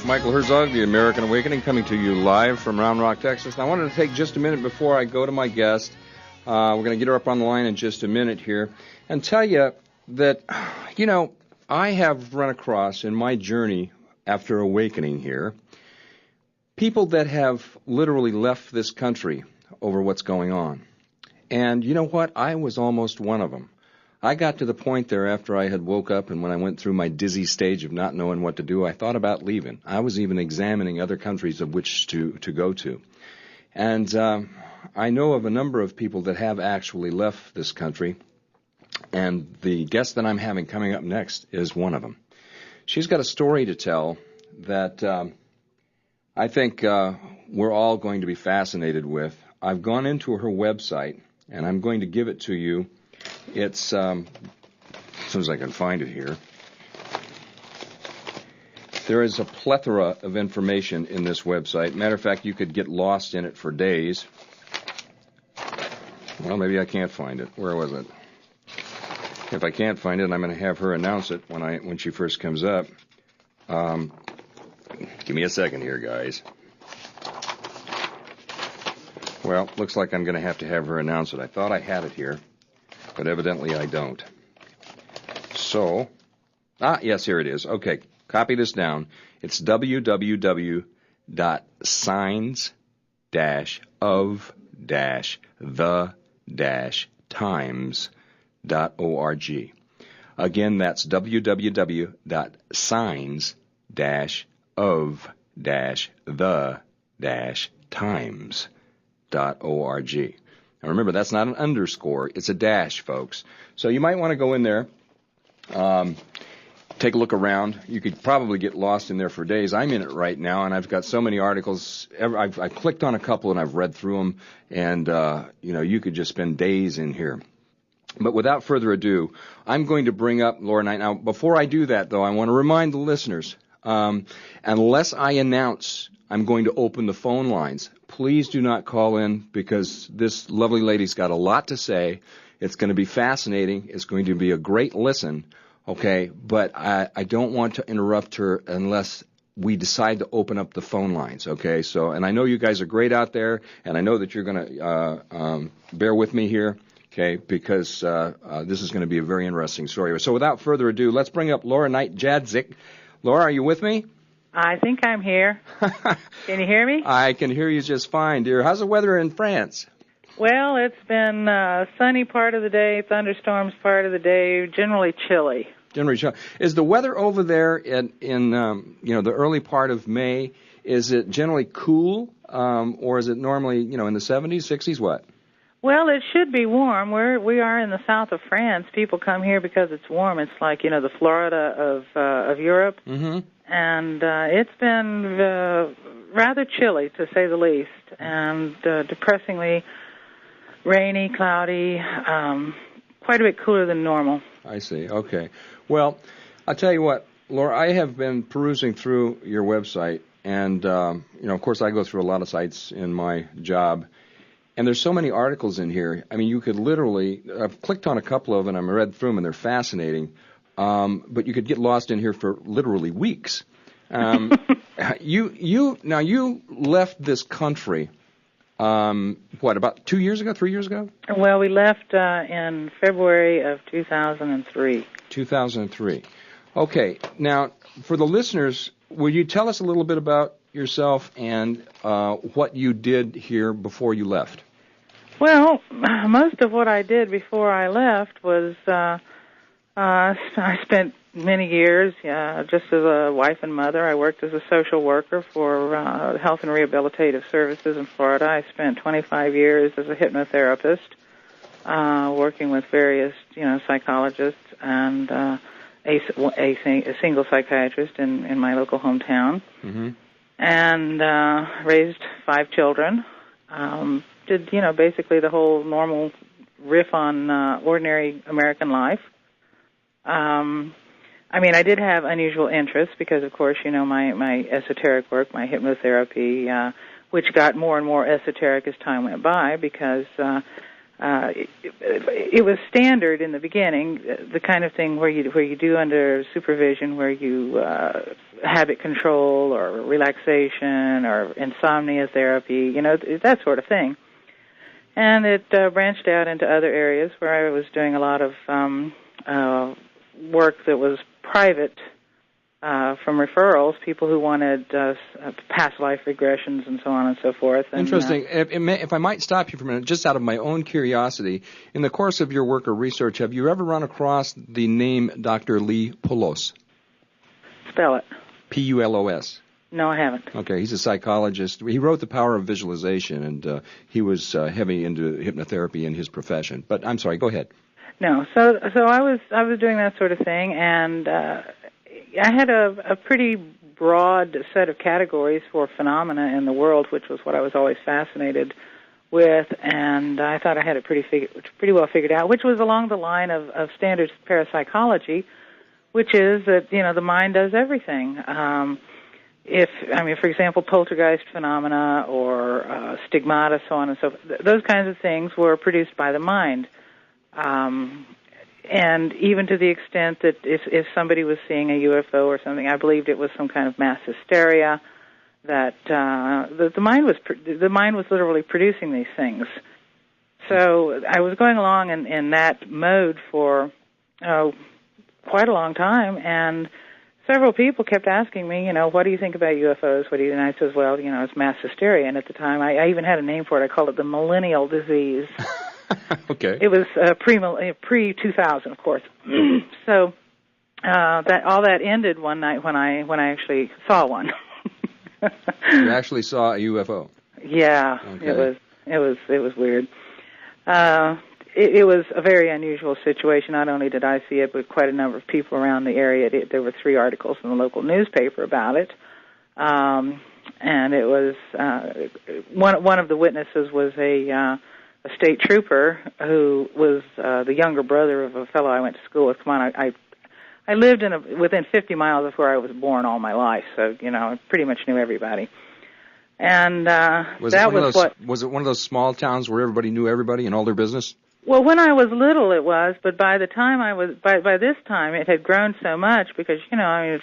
Michael Herzog, The American Awakening, coming to you live from Round Rock, Texas. And I wanted to take just a minute before I go to my guest. We're going to get her up on the line in just a minute here and tell you that, you know, I have run across in my journey after awakening here people that have literally left this country over what's going on. And you know what? I was almost one of them. I got to the point there after I had woke up and when I went through my dizzy stage of not knowing what to do, I thought about leaving. I was even examining other countries of which to go to. And I know of a number of people that have actually left this country, and the guest that I'm having coming up next is one of them. She's got a story to tell that I think we're all going to be fascinated with. I've gone into her website, and I'm going to give it to you. It's, as soon as I can find it here, there is a plethora of information in this website. Matter of fact, you could get lost in it for days. Well, maybe I can't find it. Where was it? If I can't find it, I'm going to have her announce it when she first comes up. Give me a second here, guys. Well, looks like I'm going to have her announce it. I thought I had it here, but evidently I don't. So, yes, here it is. Okay, copy this down. It's www.signs-of-the-times.org. Again, that's www.signs-of-the-times.org. Now remember, that's not an underscore, it's a dash, folks. So you might want to go in there, take a look around. You could probably get lost in there for days. I'm in it right now, and I've got so many articles. I've clicked on a couple, and I've read through them, and, you could just spend days in here. But without further ado, I'm going to bring up Laura Knight. Now, before I do that, though, I want to remind the listeners, unless I announce I'm going to open the phone lines, please do not call in because this lovely lady's got a lot to say. It's going to be fascinating. It's going to be a great listen, okay? But I don't want to interrupt her unless we decide to open up the phone lines, okay? So, and I know you guys are great out there, and I know that you're going to bear with me here, okay, because this is going to be a very interesting story. So without further ado, let's bring up Laura Knight Jadczyk. Laura, are you with me? I think I'm here. Can you hear me? I can hear you just fine, dear. How's the weather in France? Well, it's been sunny part of the day, thunderstorms part of the day, generally chilly. Generally chilly. Is the weather over there in the early part of May, is it generally cool, or is it normally, in the 70s, 60s, what? Well, it should be warm. We are in the south of France. People come here because it's warm. It's like, the Florida of Europe. Mm-hmm. And it's been rather chilly, to say the least, and depressingly rainy, cloudy, quite a bit cooler than normal. I see. Okay. Well, I'll tell you what, Laura, I have been perusing through your website, and, of course, I go through a lot of sites in my job, and there's so many articles in here. I mean, you could literally, I've clicked on a couple of them, and I read through them, and they're fascinating. But you could get lost in here for literally weeks. You left this country, about 2 years ago, 3 years ago? Well, we left in February of 2003. 2003. Okay. Now, for the listeners, will you tell us a little bit about yourself and what you did here before you left? Well, most of what I did before I left was... I spent many years just as a wife and mother. I worked as a social worker for health and rehabilitative services in Florida. I spent 25 years as a hypnotherapist, working with various, psychologists and a single psychiatrist in my local hometown. Mm-hmm. And raised 5 children. Did, basically the whole normal riff on ordinary American life. I did have unusual interests because, of course, my esoteric work, my hypnotherapy, which got more and more esoteric as time went by because it was standard in the beginning, the kind of thing where you do under supervision, where you habit control or relaxation or insomnia therapy, that sort of thing. And it branched out into other areas where I was doing a lot of work that was private from referrals, people who wanted past life regressions and so on and so forth. And, interesting. If I might stop you for a minute, just out of my own curiosity, in the course of your work or research, have you ever run across the name Dr. Lee Pulos? Spell it. Pulos. No, I haven't. Okay, he's a psychologist. He wrote The Power of Visualization, and he was heavy into hypnotherapy in his profession. But I'm sorry, go ahead. No, so I was doing that sort of thing, and I had a pretty broad set of categories for phenomena in the world, which was what I was always fascinated with, and I thought I had it pretty well figured out, which was along the line of standard parapsychology, which is that the mind does everything. For example, poltergeist phenomena or stigmata, so on and so forth, those kinds of things were produced by the mind. And even to the extent that if somebody was seeing a UFO or something, I believed it was some kind of mass hysteria, that the mind was literally producing these things. So I was going along in that mode for quite a long time, and several people kept asking me, what do you think about UFOs? And I says, well, it's mass hysteria. And at the time, I even had a name for it. I called it the millennial disease. Okay. It was pre-2000, of course. So that ended one night when I actually saw one. You actually saw a UFO? Yeah. Okay. It was weird. It was a very unusual situation. Not only did I see it, but quite a number of people around the area. There were 3 articles in the local newspaper about it. And it was one of the witnesses was a state trooper who was the younger brother of a fellow I went to school with. Come on, I lived within 50 miles of where I was born all my life, so I pretty much knew everybody. And was it one of those small towns where everybody knew everybody and all their business? Well, when I was little, it was, but by the time by this time, it had grown so much because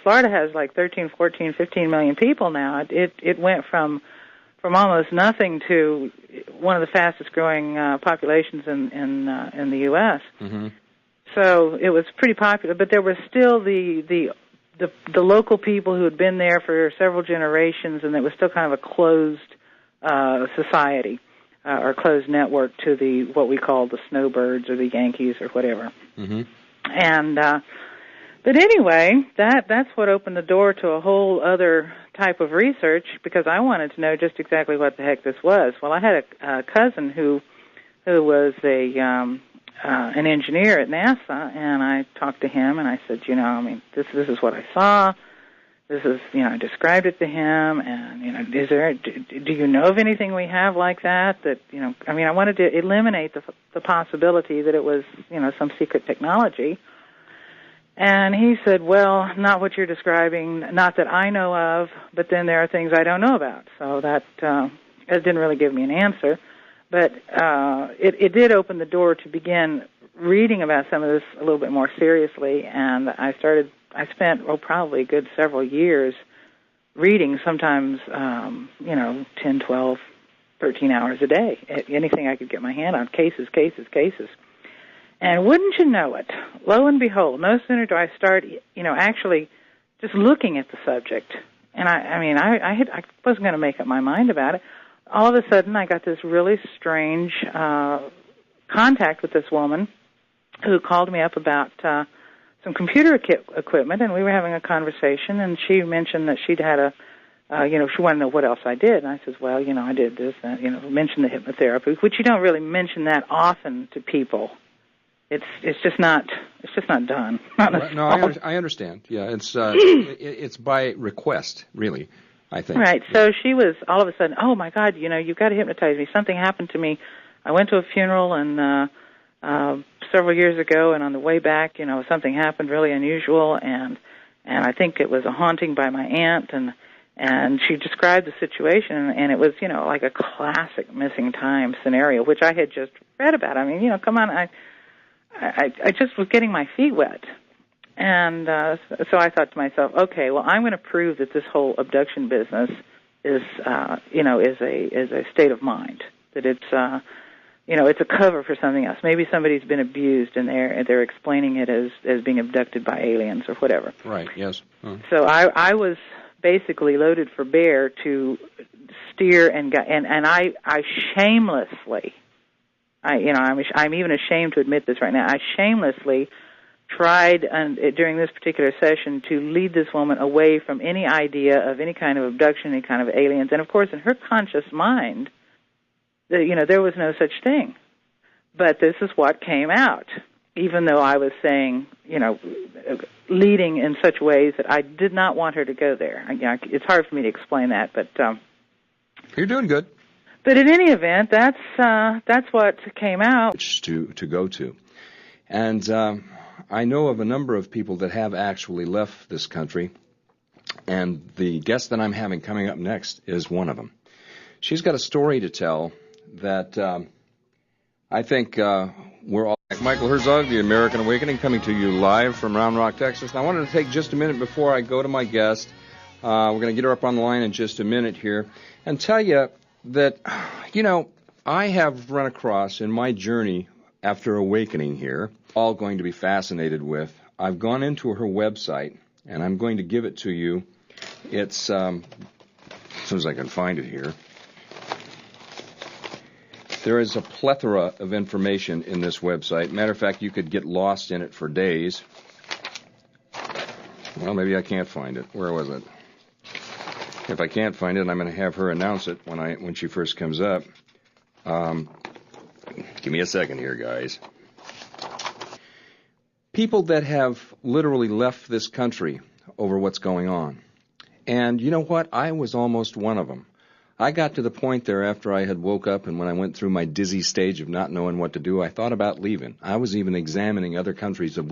Florida has like 13, 14, 15 million people now. It went from almost nothing to one of the fastest growing populations in the U.S. Mm-hmm. So it was pretty popular, but there were still the local people who had been there for several generations, and it was still kind of a closed society or closed network to what we call the snowbirds or the Yankees or whatever. Mm-hmm. And but anyway, that's what opened the door to a whole other type of research because I wanted to know just exactly what the heck this was. Well, I had a cousin who was an engineer at NASA, and I talked to him, and I said, this is what I saw. This is, I described it to him, and, do you know of anything we have like that? I wanted to eliminate the possibility that it was, some secret technology. And he said, well, not what you're describing, not that I know of, but then there are things I don't know about. So that didn't really give me an answer. But it did open the door to begin reading about some of this a little bit more seriously, and I spent probably a good several years reading, sometimes, 10, 12, 13 hours a day, anything I could get my hand on, cases. And wouldn't you know it, lo and behold, no sooner do I start, actually just looking at the subject, and I wasn't going to make up my mind about it. All of a sudden, I got this really strange contact with this woman who called me up about some computer equipment, and we were having a conversation, and she mentioned that she'd had she wanted to know what else I did. And I says, well, I did this, mentioned the hypnotherapy, which you don't really mention that often to people. It's just not done. No, I understand. Yeah, it's by request, really, I think. Right. So she was all of a sudden, oh my God, you've got to hypnotize me. Something happened to me. I went to a funeral and several years ago, and on the way back, something happened really unusual, and I think it was a haunting by my aunt, and she described the situation, and it was like a classic missing time scenario, which I had just read about. Come on, I just was getting my feet wet. And so I thought to myself, okay, well, I'm going to prove that this whole abduction business is a state of mind, that it's it's a cover for something else. Maybe somebody's been abused and they're explaining it as being abducted by aliens or whatever. Right. Yes. So I was basically loaded for bear to steer and I shamelessly, I'm even ashamed to admit this right now. I shamelessly tried during this particular session to lead this woman away from any idea of any kind of abduction, any kind of aliens. And of course, in her conscious mind, there was no such thing. But this is what came out, even though I was saying, leading in such ways that I did not want her to go there. It's hard for me to explain that, but you're doing good. But in any event, that's what came out. To go to, and I know of a number of people that have actually left this country, and the guest that I'm having coming up next is one of them. She's got a story to tell that I think we're all... Michaeal Herzog, The American Awakening, coming to you live from Round Rock, Texas. And I wanted to take just a minute before I go to my guest. We're going to get her up on the line in just a minute here and tell you that, I have run across in my journey after awakening here, all going to be fascinated with. I've gone into her website, and I'm going to give it to you. It's, as soon as I can find it here. There is a plethora of information in this website. Matter of fact, you could get lost in it for days. Well, maybe I can't find it. Where was it? If I can't find it, I'm going to have her announce it when she first comes up. Give me a second here, guys. People that have literally left this country over what's going on. And you know what? I was almost one of them. I got to the point there after I had woke up, and when I went through my dizzy stage of not knowing what to do, I thought about leaving. I was even examining other countries of